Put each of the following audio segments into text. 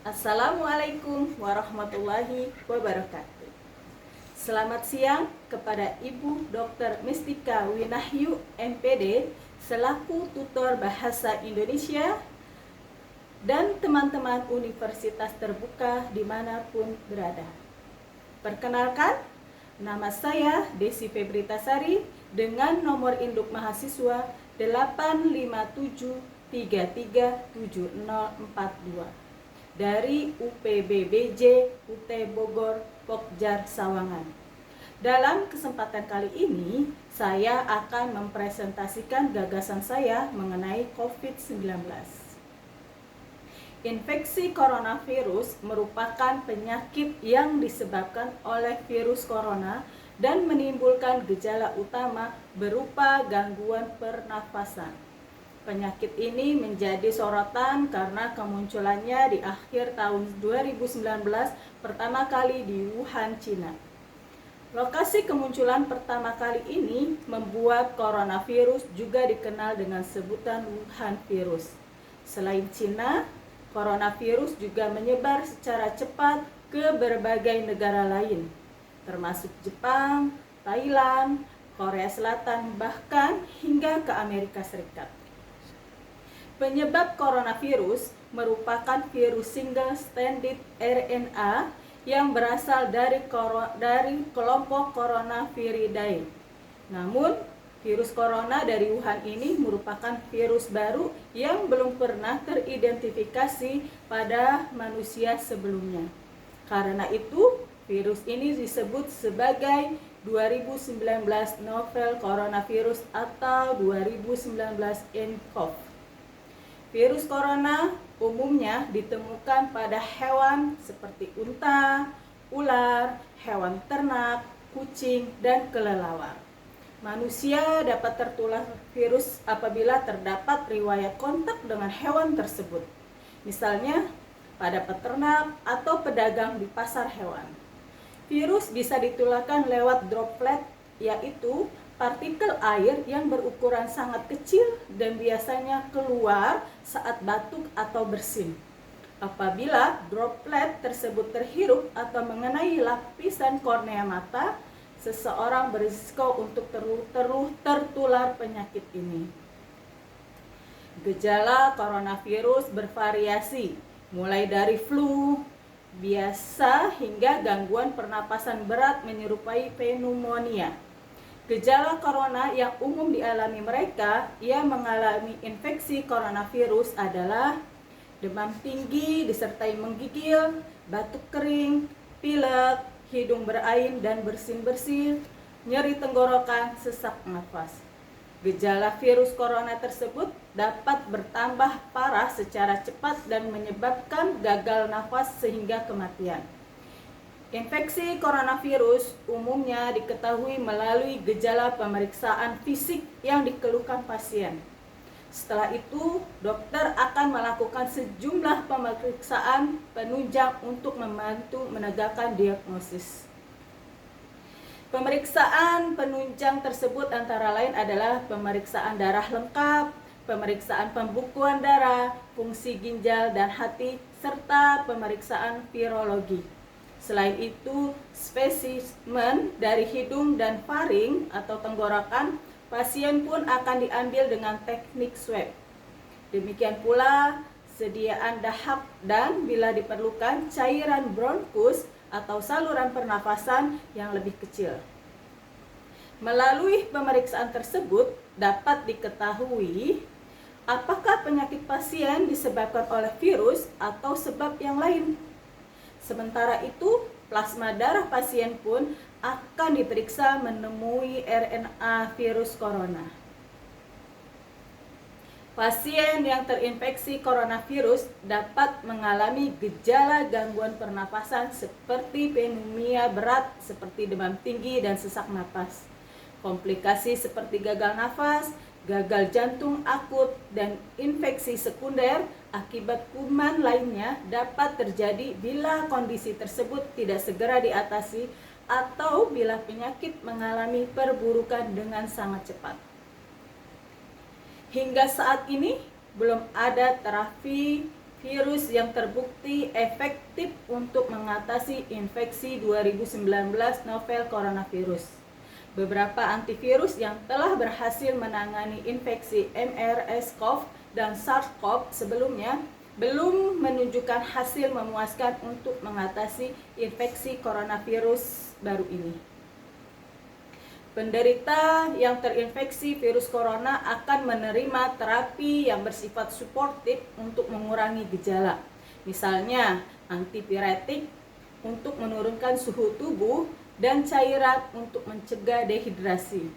Assalamualaikum warahmatullahi wabarakatuh. Selamat siang kepada Ibu Dr. Mistika Winahyu MPD selaku tutor Bahasa Indonesia dan teman-teman Universitas Terbuka dimanapun berada. Perkenalkan, nama saya Desi Febritasari dengan nomor induk mahasiswa 857337042 dari UPBBJ UT Bogor Pokjar Sawangan. Dalam kesempatan kali ini, saya akan mempresentasikan gagasan saya mengenai COVID-19. Infeksi coronavirus merupakan penyakit yang disebabkan oleh virus corona dan menimbulkan gejala utama berupa gangguan pernafasan. Penyakit ini menjadi sorotan karena kemunculannya di akhir tahun 2019 pertama kali di Wuhan, Cina. Lokasi kemunculan pertama kali ini membuat coronavirus juga dikenal dengan sebutan Wuhan virus. Selain Cina, coronavirus juga menyebar secara cepat ke berbagai negara lain, termasuk Jepang, Thailand, Korea Selatan, bahkan hingga ke Amerika Serikat. Penyebab coronavirus merupakan virus single-stranded RNA yang berasal dari kelompok Coronaviridae. Namun, virus corona dari Wuhan ini merupakan virus baru yang belum pernah teridentifikasi pada manusia sebelumnya. Karena itu, virus ini disebut sebagai 2019 novel coronavirus atau 2019 nCoV. Virus corona umumnya ditemukan pada hewan seperti unta, ular, hewan ternak, kucing, dan kelelawar. Manusia dapat tertular virus apabila terdapat riwayat kontak dengan hewan tersebut, misalnya pada peternak atau pedagang di pasar hewan. Virus bisa ditularkan lewat droplet, yaitu partikel air yang berukuran sangat kecil dan biasanya keluar saat batuk atau bersin. Apabila droplet tersebut terhirup atau mengenai lapisan kornea mata, seseorang berisiko untuk tertular penyakit ini. Gejala coronavirus bervariasi, mulai dari flu biasa hingga gangguan pernapasan berat menyerupai pneumonia. Gejala corona yang umum dialami mereka yang mengalami infeksi coronavirus adalah demam tinggi disertai menggigil, batuk kering, pilek, hidung berair dan bersin-bersin, nyeri tenggorokan, sesak nafas. Gejala virus corona tersebut dapat bertambah parah secara cepat dan menyebabkan gagal nafas sehingga kematian. Infeksi coronavirus umumnya diketahui melalui gejala pemeriksaan fisik yang dikeluhkan pasien. Setelah itu, dokter akan melakukan sejumlah pemeriksaan penunjang untuk membantu menegakkan diagnosis. Pemeriksaan penunjang tersebut antara lain adalah pemeriksaan darah lengkap, pemeriksaan pembukuan darah, fungsi ginjal dan hati, serta pemeriksaan virologi. Selain itu, spesimen dari hidung dan faring atau tenggorokan pasien pun akan diambil dengan teknik swab. Demikian pula sediaan dahak dan bila diperlukan cairan bronkus atau saluran pernafasan yang lebih kecil. Melalui pemeriksaan tersebut dapat diketahui apakah penyakit pasien disebabkan oleh virus atau sebab yang lain. Sementara itu, plasma darah pasien pun akan diperiksa menemui RNA virus corona. Pasien yang terinfeksi coronavirus dapat mengalami gejala gangguan pernafasan seperti pneumonia berat seperti demam tinggi dan sesak napas. Komplikasi seperti gagal nafas, gagal jantung akut, dan infeksi sekunder akibat kuman lainnya dapat terjadi bila kondisi tersebut tidak segera diatasi atau bila penyakit mengalami perburukan dengan sangat cepat. Hingga saat ini belum ada terapi virus yang terbukti efektif untuk mengatasi infeksi 2019 novel coronavirus. Beberapa antivirus yang telah berhasil menangani infeksi MERS-CoV dan SARS-CoV sebelumnya belum menunjukkan hasil memuaskan untuk mengatasi infeksi coronavirus baru ini. Penderita yang terinfeksi virus corona akan menerima terapi yang bersifat suportif untuk mengurangi gejala. Misalnya, antipiretik untuk menurunkan suhu tubuh dan cairan untuk mencegah dehidrasi,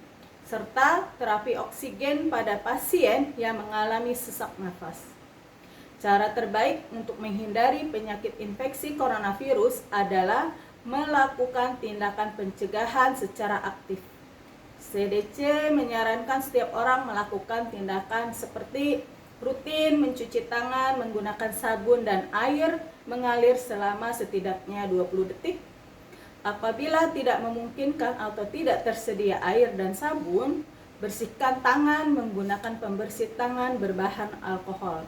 serta terapi oksigen pada pasien yang mengalami sesak nafas. Cara terbaik untuk menghindari penyakit infeksi coronavirus adalah melakukan tindakan pencegahan secara aktif. CDC menyarankan setiap orang melakukan tindakan seperti rutin mencuci tangan menggunakan sabun dan air mengalir selama setidaknya 20 detik. Apabila tidak memungkinkan atau tidak tersedia air dan sabun, bersihkan tangan menggunakan pembersih tangan berbahan alkohol.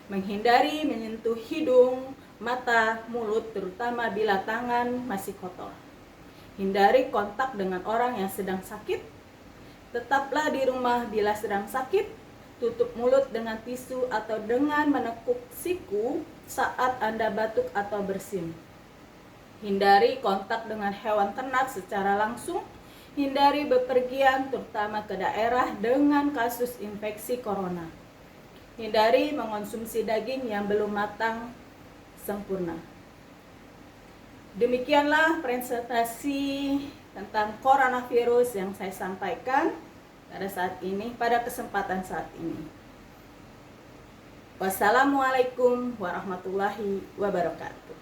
Menghindari menyentuh hidung, mata, mulut, terutama bila tangan masih kotor. Hindari kontak dengan orang yang sedang sakit. Tetaplah di rumah bila sedang sakit. Tutup mulut dengan tisu atau dengan menekuk siku saat Anda batuk atau bersin. Hindari kontak dengan hewan ternak secara langsung. Hindari bepergian terutama ke daerah dengan kasus infeksi corona. Hindari mengonsumsi daging yang belum matang sempurna. Demikianlah presentasi tentang coronavirus yang saya sampaikan pada kesempatan saat ini. Wassalamualaikum warahmatullahi wabarakatuh.